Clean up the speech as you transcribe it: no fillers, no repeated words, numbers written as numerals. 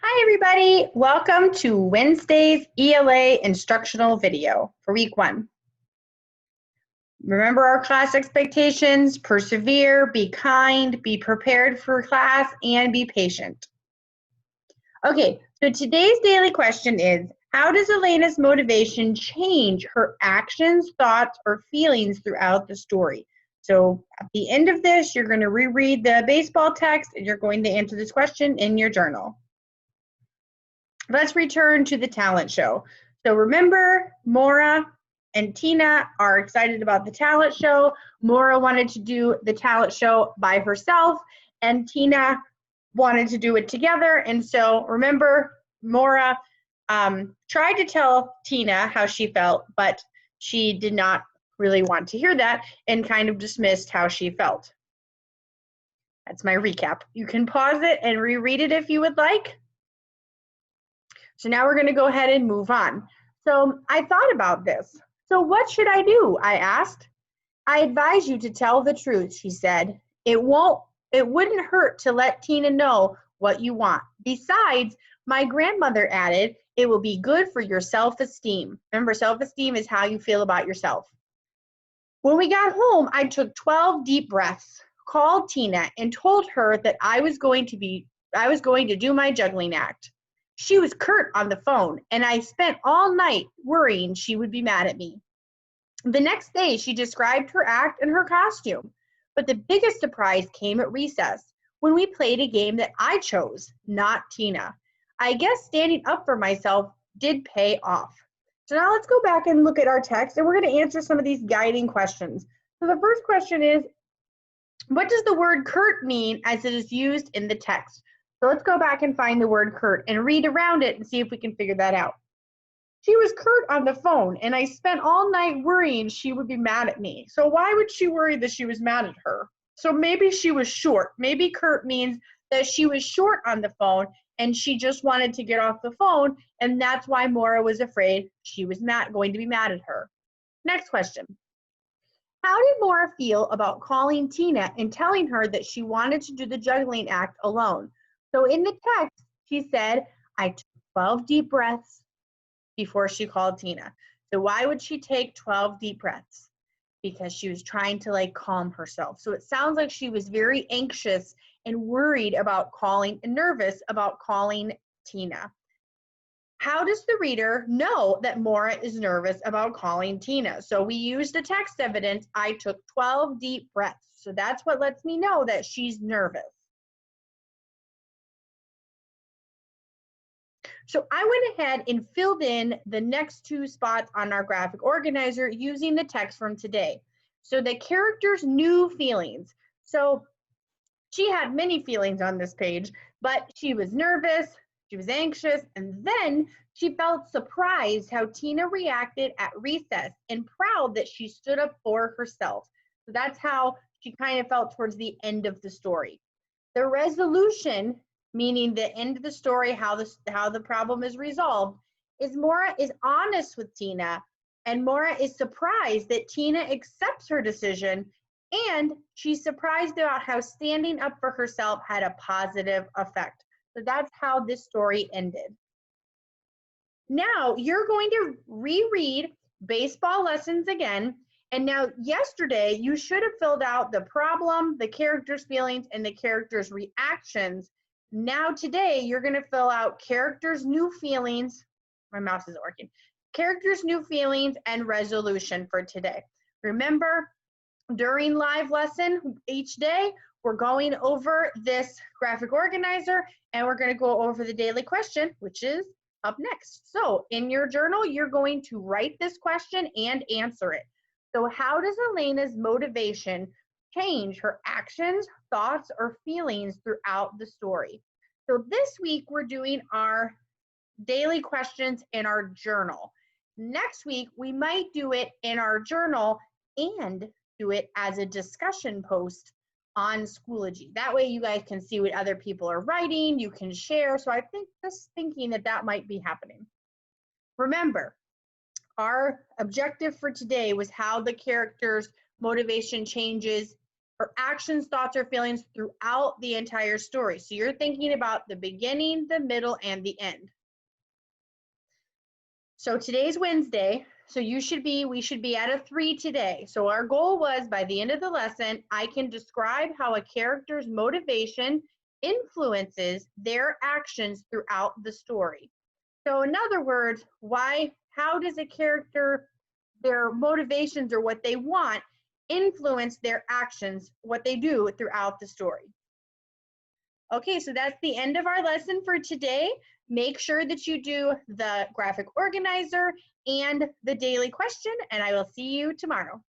Hi everybody, welcome to Wednesday's ELA instructional video for week 1. Remember our class expectations: persevere, be kind, be prepared for class, and be patient. Okay, so today's daily question is, how does Elena's motivation change her actions, thoughts, or feelings throughout the story? So at the end of this, you're going to reread the baseball text and you're going to answer this question in your journal. Let's return to the talent show. So remember, Maura and Tina are excited about the talent show. Maura wanted to do the talent show by herself, and Tina wanted to do it together. And so remember, Maura tried to tell Tina how she felt, but she did not really want to hear that and kind of dismissed how she felt. That's my recap. You can pause it and reread it if you would like. So now we're going to go ahead and move on. So I thought about this. So what should I do? I asked. I advise you to tell the truth, she said. It wouldn't hurt to let Tina know what you want. Besides, my grandmother added, it will be good for your self-esteem. Remember, self-esteem is how you feel about yourself. When we got home, I took 12 deep breaths, called Tina, and told her that I was going to do my juggling act. She was curt on the phone, and I spent all night worrying she would be mad at me. The next day, she described her act and her costume. But the biggest surprise came at recess, when we played a game that I chose, not Tina. I guess standing up for myself did pay off. So now let's go back and look at our text, and we're going to answer some of these guiding questions. So the first question is, what does the word curt mean as it is used in the text? So let's go back and find the word curt and read around it and see if we can figure that out. She was curt on the phone, and I spent all night worrying she would be mad at me. So why would she worry that she was mad at her? So maybe she was short. Maybe curt means that she was short on the phone and she just wanted to get off the phone, and that's why Maura was afraid she was going to be mad at her. Next question. How did Maura feel about calling Tina and telling her that she wanted to do the juggling act alone? So in the text, she said, I took 12 deep breaths before she called Tina. So why would she take 12 deep breaths? Because she was trying to calm herself. So it sounds like she was very anxious and worried about nervous about calling Tina. How does the reader know that Maura is nervous about calling Tina? So we use the text evidence, I took 12 deep breaths. So that's what lets me know that she's nervous. So I went ahead and filled in the next 2 spots on our graphic organizer using the text from today. So the character's new feelings. So she had many feelings on this page, but she was nervous, she was anxious, and then she felt surprised how Tina reacted at recess and proud that she stood up for herself. So that's how she kind of felt towards the end of the story. The resolution, meaning the end of the story, how the problem is resolved, is Maura is honest with Tina, and Maura is surprised that Tina accepts her decision, and she's surprised about how standing up for herself had a positive effect. So that's how this story ended. Now you're going to reread baseball lessons again. And now yesterday, you should have filled out the problem, the character's feelings, and the character's reactions. Now today, you're going to fill out character's new feelings. My mouse isn't working. Character's new feelings and resolution for today. Remember, during live lesson each day, we're going over this graphic organizer, and we're going to go over the daily question, which is up next. So in your journal, you're going to write this question and answer it. So how does Elena's motivation change her actions, thoughts, or feelings throughout the story? So this week, we're doing our daily questions in our journal. Next week, we might do it in our journal and do it as a discussion post on Schoology. That way you guys can see what other people are writing, you can share. So I think just thinking that might be happening. Remember, our objective for today was how the character's motivation changes or actions, thoughts, or feelings throughout the entire story. So you're thinking about the beginning, the middle, and the end. So today's Wednesday, so we should be at a 3 today. So our goal was by the end of the lesson, I can describe how a character's motivation influences their actions throughout the story. So in other words, how does a character, their motivations or what they want, influence their actions, what they do throughout the story? Okay, so that's the end of our lesson for today. Make sure that you do the graphic organizer and the daily question, and I will see you tomorrow.